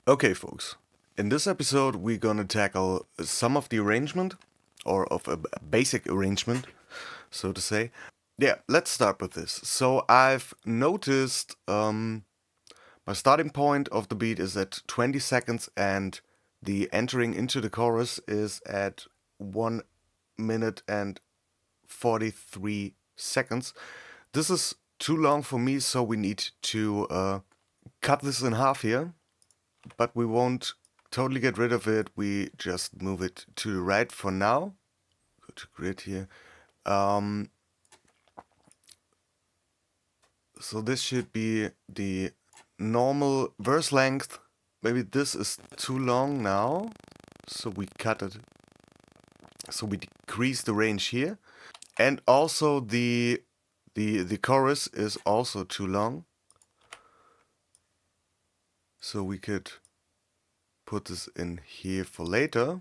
Okay, folks. In this episode, we're gonna tackle some of the arrangement, or of a basic arrangement, so to say. Yeah, let's start with this. So I've noticed my starting point of the beat is at 20 seconds, and the entering into the chorus is at 1 minute and 43 seconds. This is too long for me, so we need to cut this in half here. But we won't totally get rid of it. We just move it to the right for now. Go to grid here. So this should be the normal verse length. Maybe this is too long now, so we cut it. So we decrease the range here, and also the chorus is also too long. So we could put this in here for later.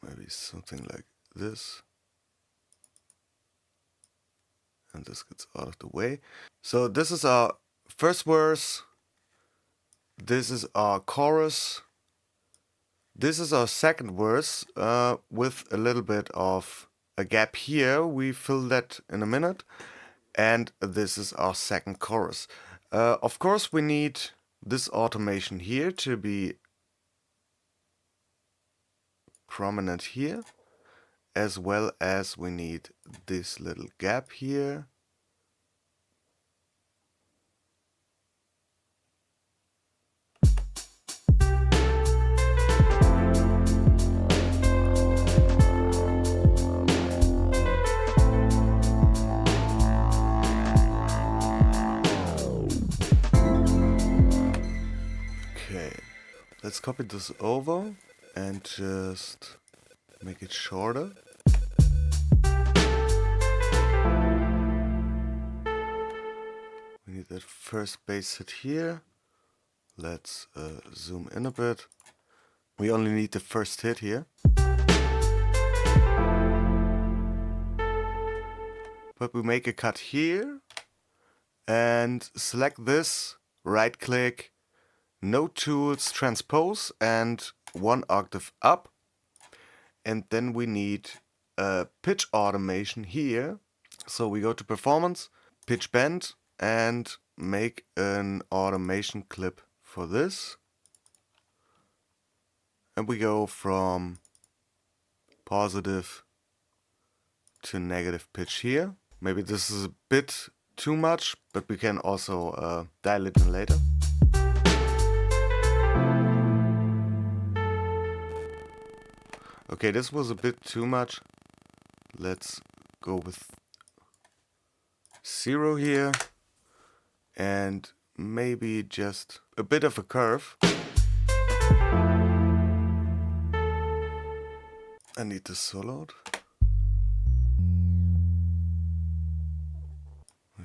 Maybe something like this. And this gets out of the way. So this is our first verse. This is our chorus. This is our second verse with a little bit of a gap here. We fill that in a minute. And this is our second chorus. Of course, we need this automation here to be prominent here, as well as we need this little gap here. Okay, let's copy this over and just make it shorter. We need that first bass hit here. Let's zoom in a bit. We only need the first hit here. But we make a cut here and select this, right click, Node Tools, Transpose, and 1 octave up. And then we need a pitch automation here. So we go to Performance, Pitch Bend, and make an automation clip for this. And we go from positive to negative pitch here. Maybe this is a bit too much, but we can also dial it in later. Okay, this was a bit too much. Let's go with 0 here and maybe just a bit of a curve. I need this soloed.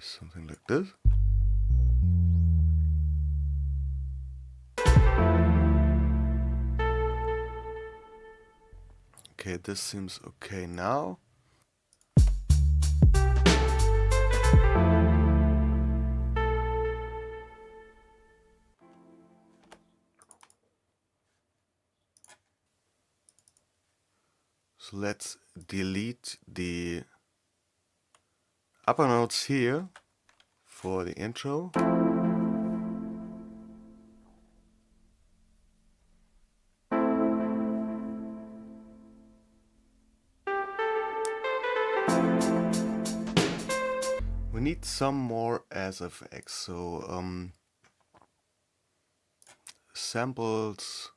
Something like this. Okay, this seems okay now. So let's delete the upper notes here for the intro. We need some more SFX, so samples.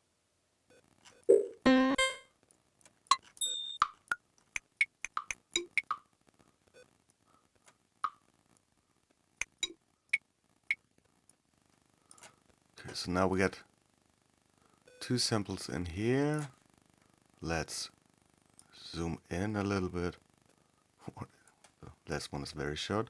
Okay, so now we got 2 samples in here. Let's zoom in a little bit. The last one is very short.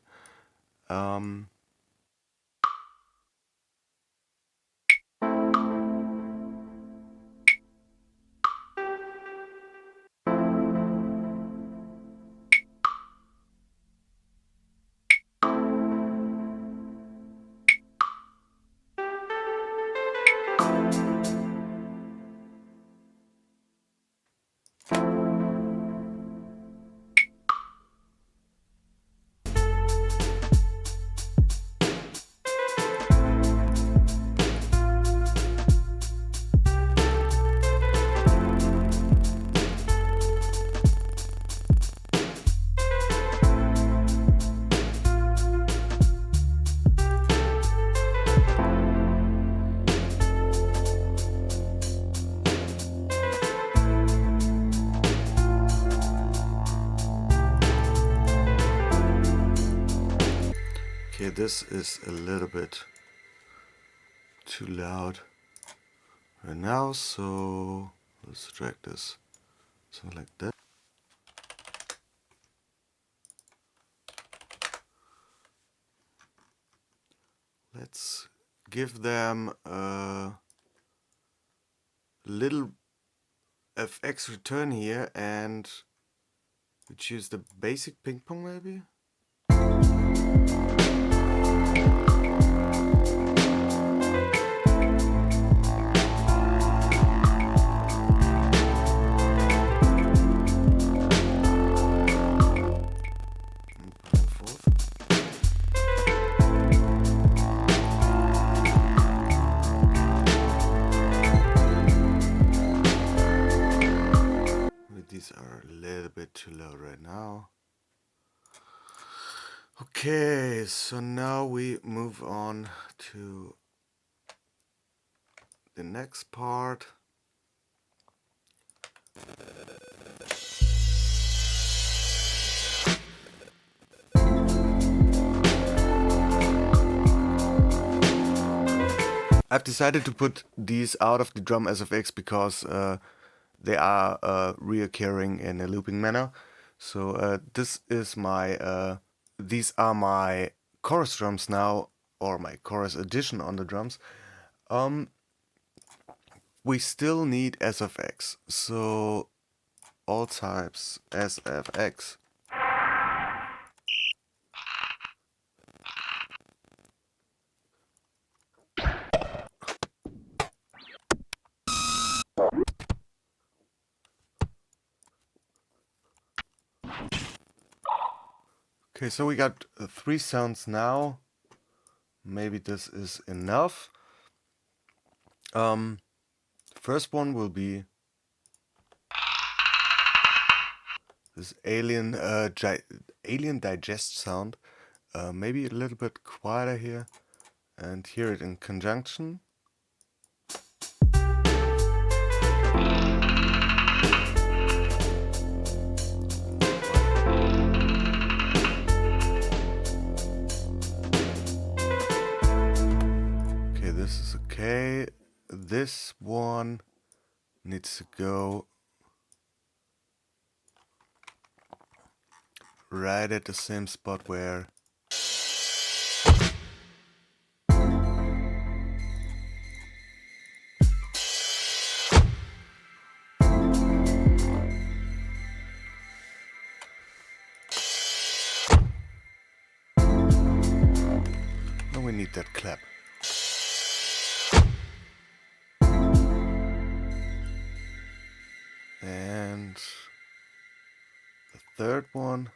this is a little bit too loud right now, so let's drag this something like that. Let's give them a little FX return here, and we choose the basic ping pong maybe. These are a little bit too low right now. Okay, so now we move on to the next part. I've decided to put these out of the drum SFX because they are reoccurring in a looping manner. So this is my these are my chorus drums now, or my chorus addition on the drums. We still need SFX, so all types SFX. Okay, so we got 3 sounds now. Maybe this is enough. First one will be this alien digest sound. Maybe a little bit quieter here, and hear it in conjunction. Okay, this is okay. This one needs to go right at the same spot where we need that clap. And the third one.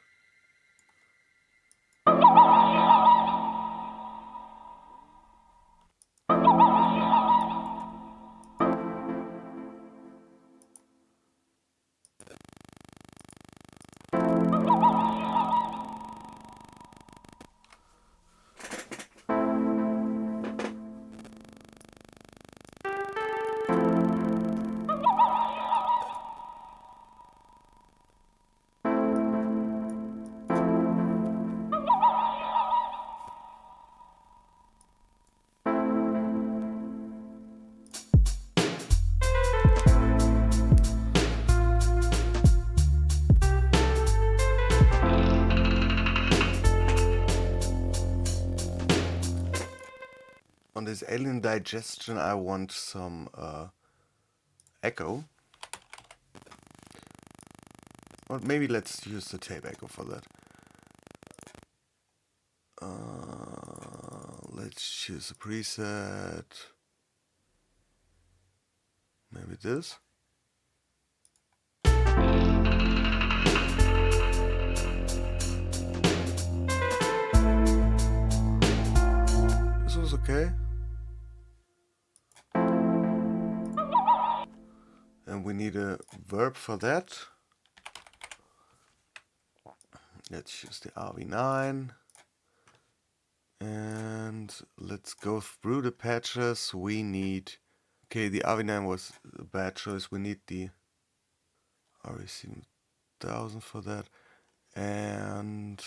On this alien digestion, I want some echo. Or maybe let's use the tape echo for that. Let's choose a preset. Maybe this. This was okay. And we need a verb for that. Let's use the RV9. And let's go through the patches. We need... Okay, the RV9 was a bad choice. We need the REC1000 for that. And...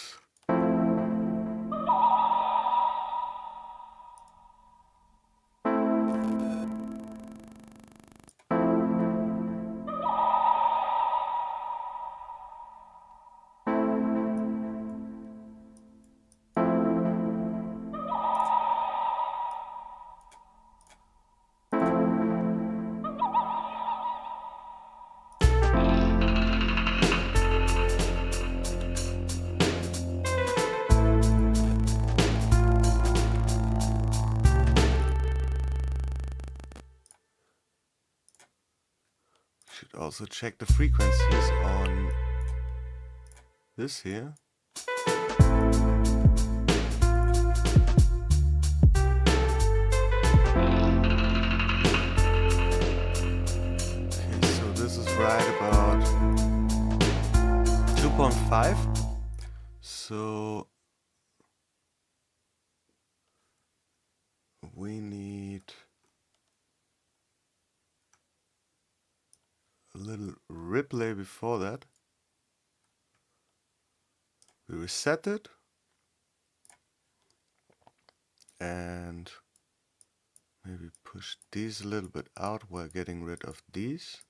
also check the frequencies on this here. Okay, so this is right about 2.5. So we need a little replay before that. We reset it and maybe push these a little bit out while getting rid of these.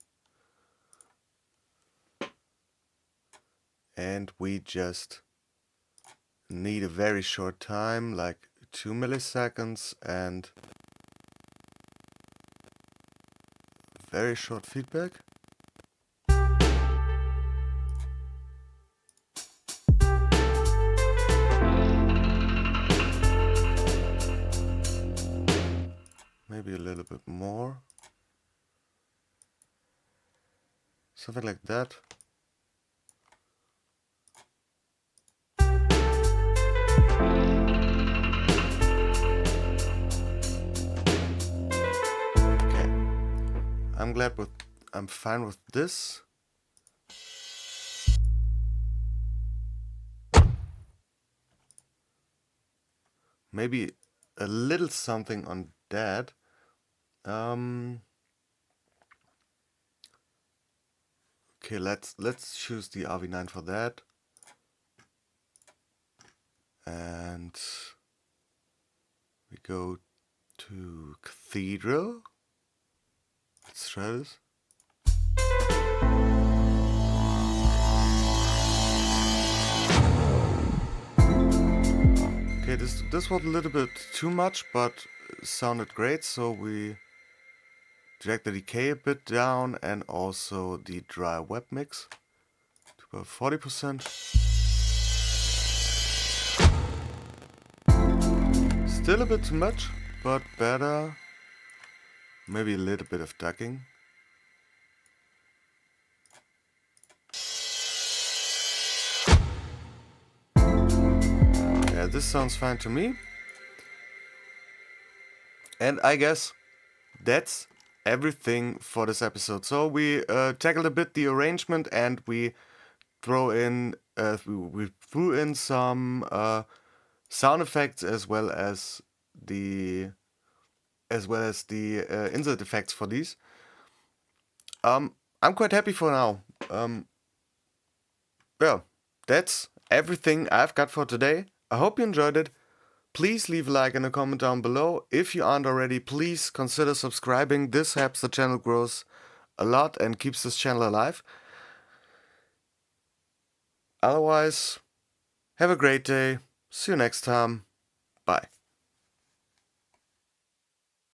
And we just need a very short time, like 2 milliseconds, and very short feedback. Maybe a little bit more. Something like that. Okay. I'm fine with this. Maybe a little something on that. Okay, let's choose the RV9 for that. And we go to Cathedral. Let's try this. Okay, this was a little bit too much, but sounded great, so we drag the decay a bit down and also the dry web mix to about 40%. Still a bit too much, but better. Maybe a little bit of ducking. Yeah, this sounds fine to me. And I guess that's everything for this episode. So we tackled a bit the arrangement, and we threw in some sound effects as well as the insert effects for these. I'm quite happy for now. Yeah, that's everything I've got for today. I hope you enjoyed it. Please leave a like and a comment down below. If you aren't already, please consider subscribing. This helps the channel grows a lot and keeps this channel alive. Otherwise, have a great day. See you next time. Bye.